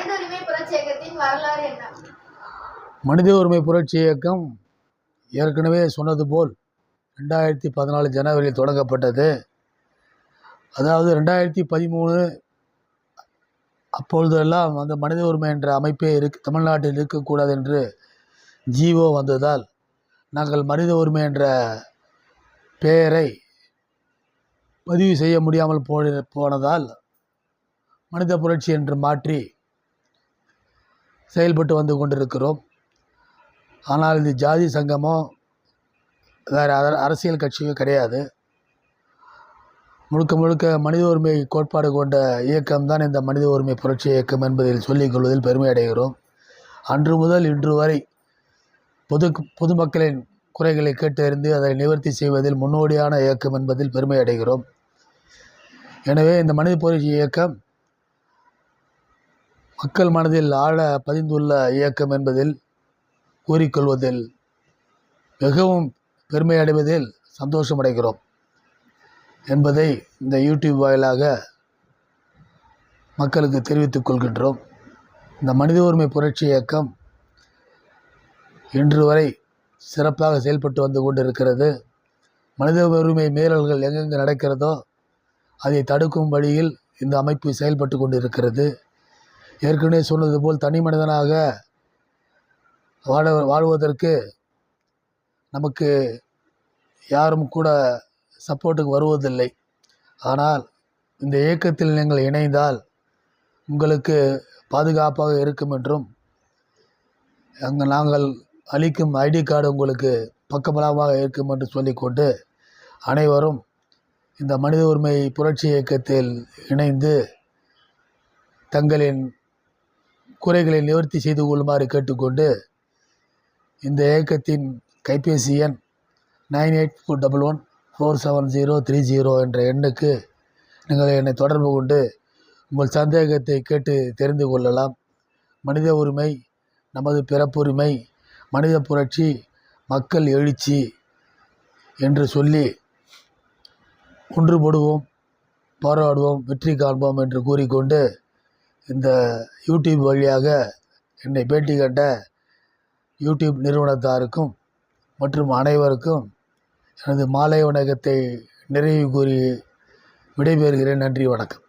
மனித உரிமை புரட்சி இயக்கத்தின் வரலாறு என்ன? மனித உரிமை புரட்சி இயக்கம் ஏற்கனவே சொன்னது போல் 2014 ஜனவரியில் தொடங்கப்பட்டது. அதாவது 2013 அப்பொழுதெல்லாம் அந்த மனித உரிமை என்ற அமைப்பே தமிழ்நாட்டில் இருக்கக்கூடாது என்று ஜிஓ வந்ததால் நாங்கள் மனித உரிமை என்ற பெயரை பதிவு செய்ய முடியாமல் போனதால் மனித புரட்சி என்று மாற்றி செயல்பட்டு வந்து கொண்டிருக்கிறோம். ஆனால் இது ஜாதி சங்கமோ வேறு அரசியல் கட்சியோ கிடையாது. முழுக்க முழுக்க மனித உரிமை கோட்பாடு கொண்ட இயக்கம்தான் இந்த மனித உரிமை புரட்சி இயக்கம் என்பதில் சொல்லிக் கொள்வதில் பெருமை அடைகிறோம். அன்று முதல் இன்று வரை பொதுமக்களின் குறைகளை கேட்டறிந்து அதை நிவர்த்தி செய்வதில் முன்னோடியான இயக்கம் என்பதில் பெருமை அடைகிறோம். எனவே இந்த மனித புரட்சி இயக்கம் மக்கள் மனதில் ஆழ பதிந்துள்ள இயக்கம் என்பதில் கூறிக்கொள்வதில் மிகவும் பெருமை அடைவதில் சந்தோஷம் அடைகிறோம் என்பதை இந்த யூடியூப் வாயிலாக மக்களுக்கு தெரிவித்துக் கொள்கின்றோம். இந்த மனித உரிமை புரட்சி இயக்கம் இன்று வரை சிறப்பாக செயல்பட்டு வந்து கொண்டிருக்கிறது. மனித உரிமை மீறல்கள் எங்கெங்கு நடக்கிறதோ அதை தடுக்கும் வழியில் இந்த அமைப்பு செயல்பட்டு கொண்டிருக்கிறது. ஏற்கனவே சொன்னது போல் தனி மனிதனாக வாழ்வதற்கு நமக்கு யாரும் கூட சப்போர்ட்டுக்கு வருவதில்லை. ஆனால் இந்த இயக்கத்தில் நீங்கள் இணைந்தால் உங்களுக்கு பாதுகாப்பாக இருக்கும் என்றும் நாங்கள் அளிக்கும் ஐடி கார்டு உங்களுக்கு பக்கபலமாக இருக்கும் என்று சொல்லிக்கொண்டு அனைவரும் இந்த மனித உரிமை புரட்சி இயக்கத்தில் இணைந்து தங்களின் குறைகளை நிவர்த்தி செய்து கொள்ளுமாறு கேட்டுக்கொண்டு இந்த இயக்கத்தின் கைபேசி எண் 9841147030 என்ற எண்ணுக்கு நீங்கள் என்னை தொடர்பு கொண்டு உங்கள் சந்தேகத்தை கேட்டு தெரிந்து கொள்ளலாம். மனித உரிமை நமது பிறப்புரிமை, மனித புரட்சி, மக்கள் எழுச்சி என்று சொல்லி ஒன்றுபடுவோம், போராடுவோம், வெற்றி காண்போம் என்று கூறிக்கொண்டு இந்த யூடியூப் வழியாக என்னை பேட்டி கண்ட யூடியூப் நிறுவனத்தாருக்கும் மற்றும் அனைவருக்கும் எனது மாலை வணக்கத்தை நிறைவு கூறி விடைபெறுகிறேன். நன்றி, வணக்கம்.